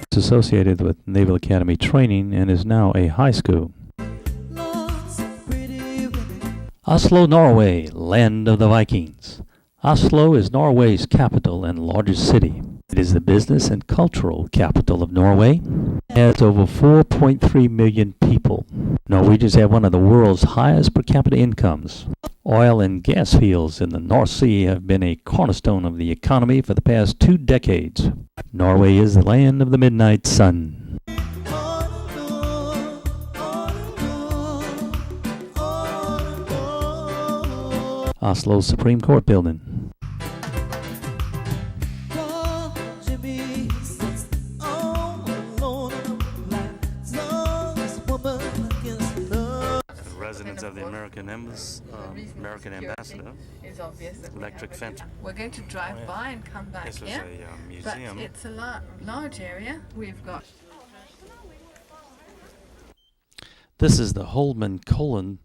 It's associated with Naval Academy training and is now a high school. Oslo, Norway, land of the Vikings. Oslo is Norway's capital and largest city. It is the business and cultural capital of Norway. It has over 4.3 million people. Norwegians have one of the world's highest per capita incomes. Oil and gas fields in the North Sea have been a cornerstone of the economy for the past 2 decades. Norway is the land of the midnight sun. Oslo Supreme Court building. Residence of the American ambassador. It's obvious that Electric fence. we're going to drive by and come back This was here. a museum. But it's a large area. We've got. This is the Holmenkollen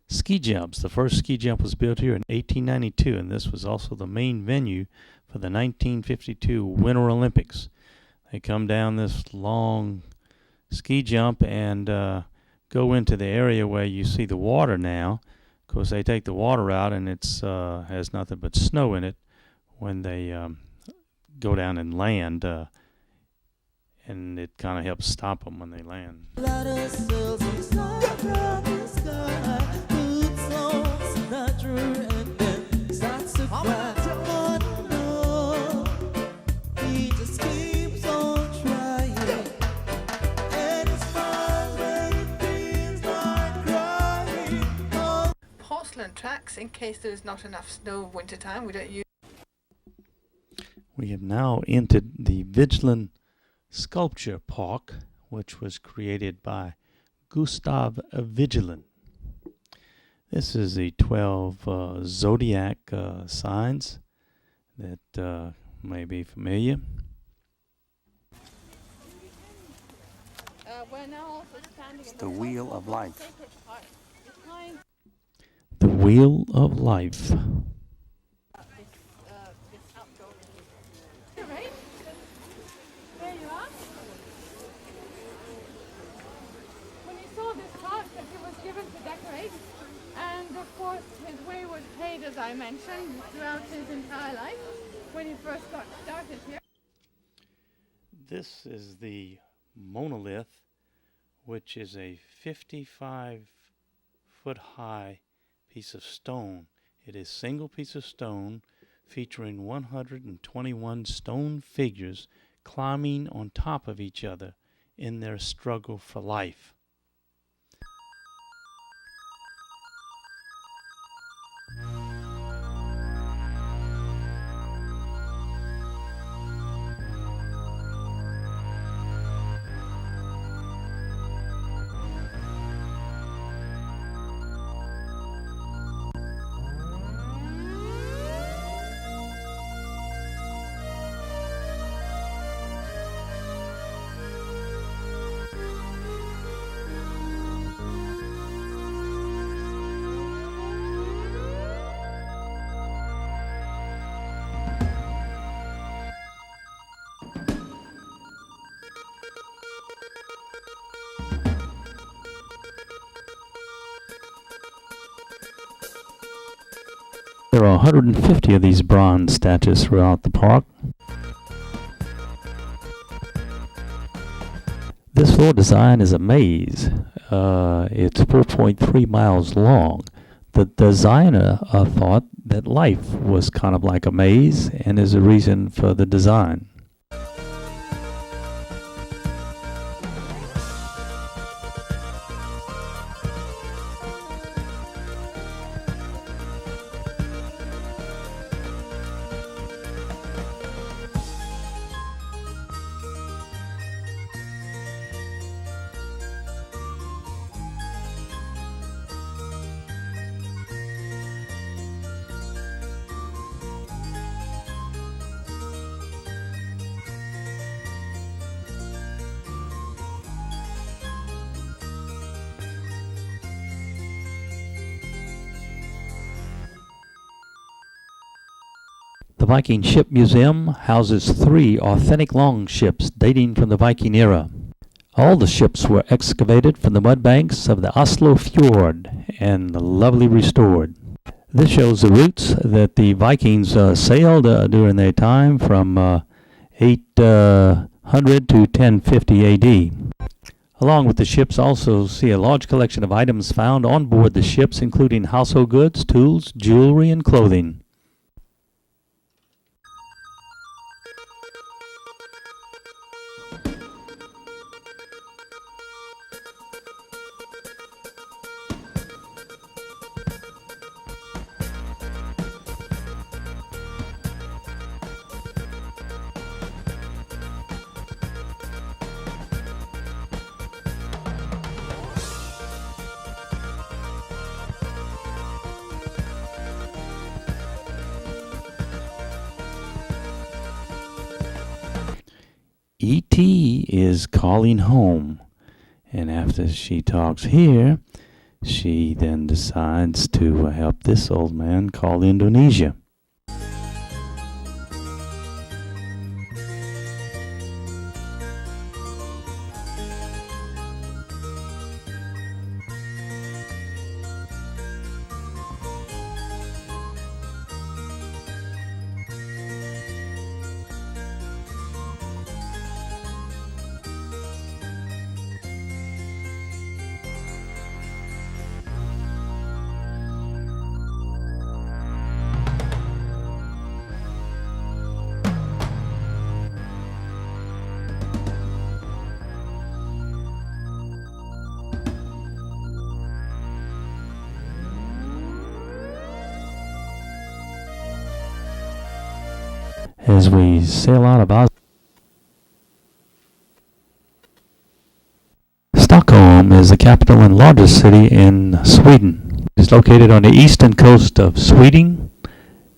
ski jumps. The first ski jump was built here in 1892, and this was also the main venue for the 1952 Winter Olympics. They come down this long ski jump and go into the area where you see the water now. Of course, they take the water out, and it's has nothing but snow in it when they go down and land, and it kind of helps stop them when they land. Tracks in case there's not enough snow wintertime. We don't use. We have now entered the Vigeland Sculpture Park, which was created by Gustav Vigeland. This is the 12 zodiac signs that may be familiar. We're now also standing in The Wheel of Life. The Wheel of Life. Right? There you are. When he saw this park that he was given to decorate, and of course his wayward trade, as I mentioned, throughout his entire life, when he first got started here. This is the monolith, which is a 55-foot high piece of stone. It is a single piece of stone featuring 121 stone figures climbing on top of each other in their struggle for life. There are 150 of these bronze statues throughout the park. This floor design is a maze. It's 4.3 miles long. The designer thought that life was kind of like a maze, and is a reason for the design. The Viking Ship Museum houses 3 authentic longships dating from the Viking era. All the ships were excavated from the mud banks of the Oslo Fjord and lovely restored. This shows the routes that the Vikings sailed during their time from 800 to 1050 AD. Along with the ships, also see a large collection of items found on board the ships, including household goods, tools, jewelry, and clothing. E.T. is calling home, and after she talks here, she then decides to help this old man call Indonesia. As we sail out of Oslo, Stockholm is the capital and largest city in Sweden. It is located on the eastern coast of Sweden,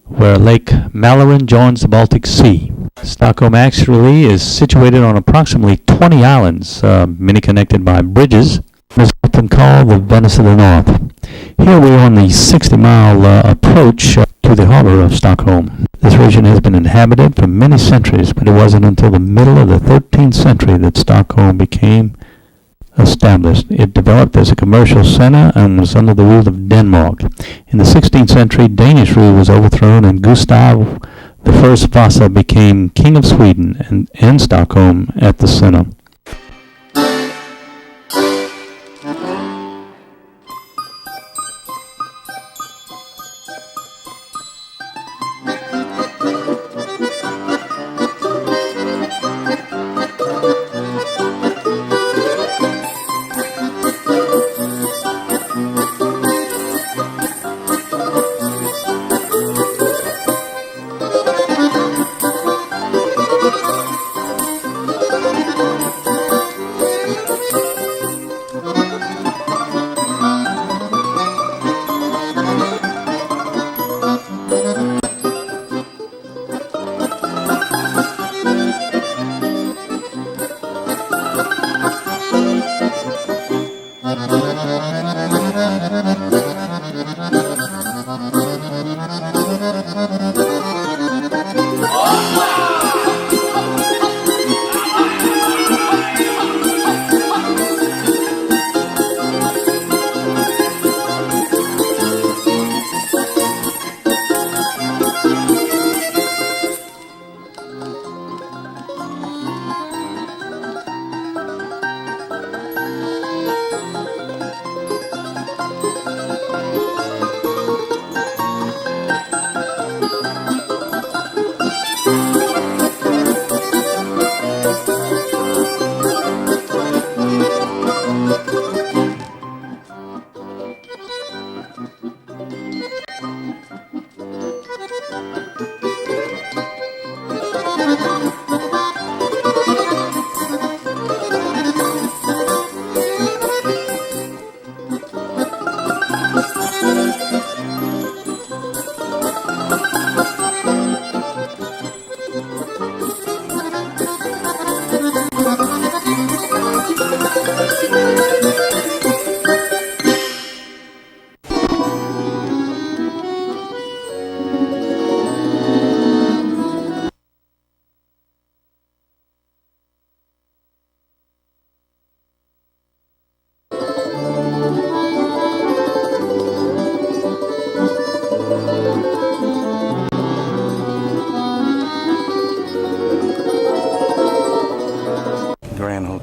where Lake Mälaren joins the Baltic Sea. Stockholm actually is situated on approximately 20 islands, many connected by bridges. It is often called the Venice of the North. Here we are on the 60-mile approach to the harbor of Stockholm. This region has been inhabited for many centuries, but it wasn't until the middle of the 13th century that Stockholm became established. It developed as a commercial center and was under the rule of Denmark. In the 16th century, Danish rule was overthrown, and Gustav I Vasa became King of Sweden and Stockholm at the center.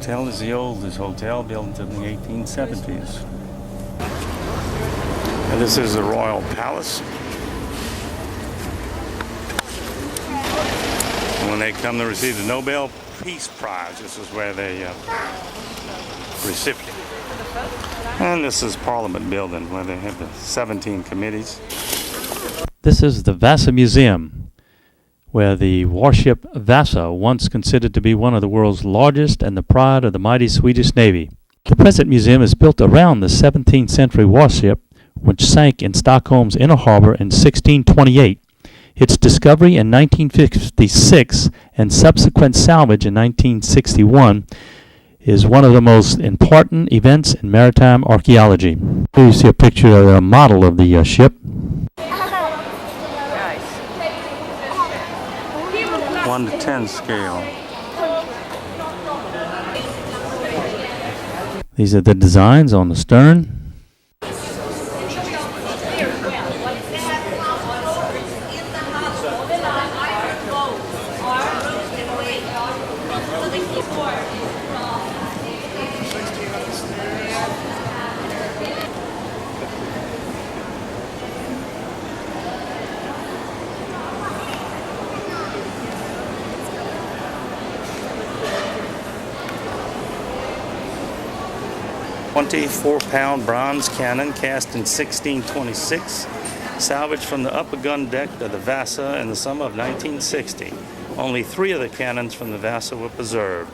hotel is the oldest hotel, built in the 1870s. And this is the Royal Palace. And when they come to receive the Nobel Peace Prize, this is where they receive it. And this is Parliament Building, where they have the 17 committees. This is the Vasa Museum, where the warship Vasa, once considered to be one of the world's largest and the pride of the mighty Swedish Navy. The present museum is built around the 17th century warship, which sank in Stockholm's inner harbor in 1628. Its discovery in 1956 and subsequent salvage in 1961 is one of the most important events in maritime archaeology. Here you see a picture of a model of the ship. 1 to 10 scale. These are the designs on the stern. £24 bronze cannon cast in 1626, salvaged from the upper gun deck of the Vasa in the summer of 1960. Only 3 of the cannons from the Vasa were preserved.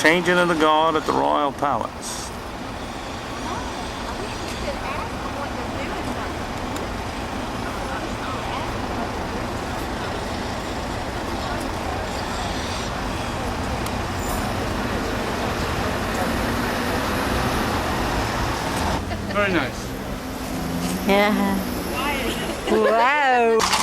Changing of the guard at the Royal Palace. Very nice. Yeah. Wow.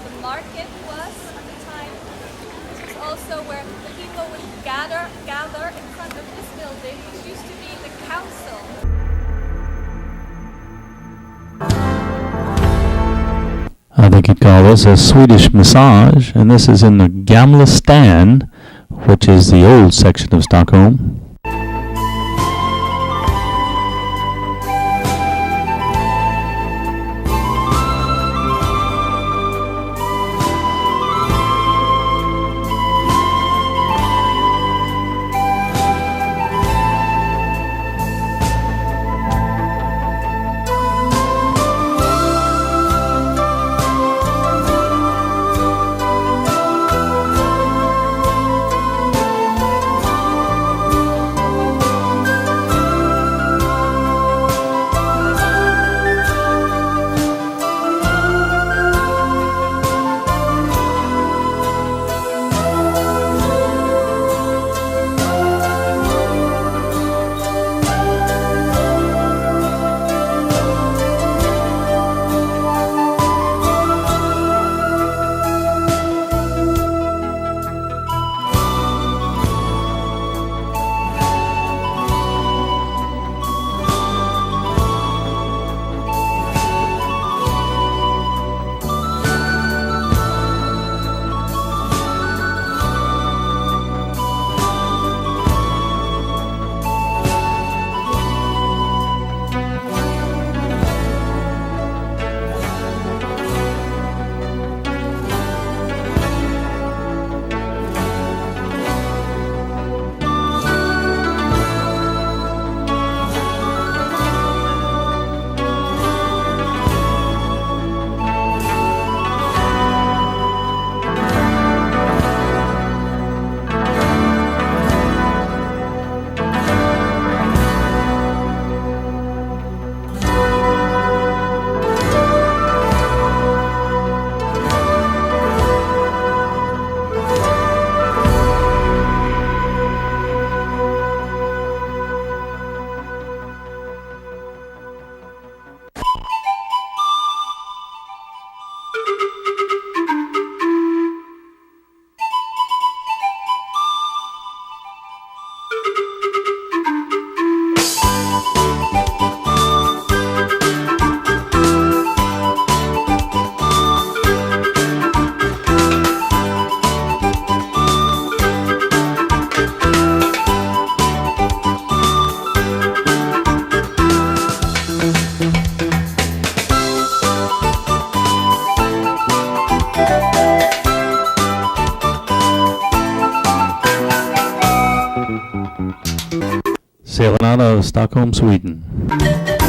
the market was at the time. This was also where the people would gather in front of this building, which used to be the council. I think you'd call this a Swedish massage, and this is in the Gamla Stan, which is the old section of Stockholm. of Stockholm, Sweden.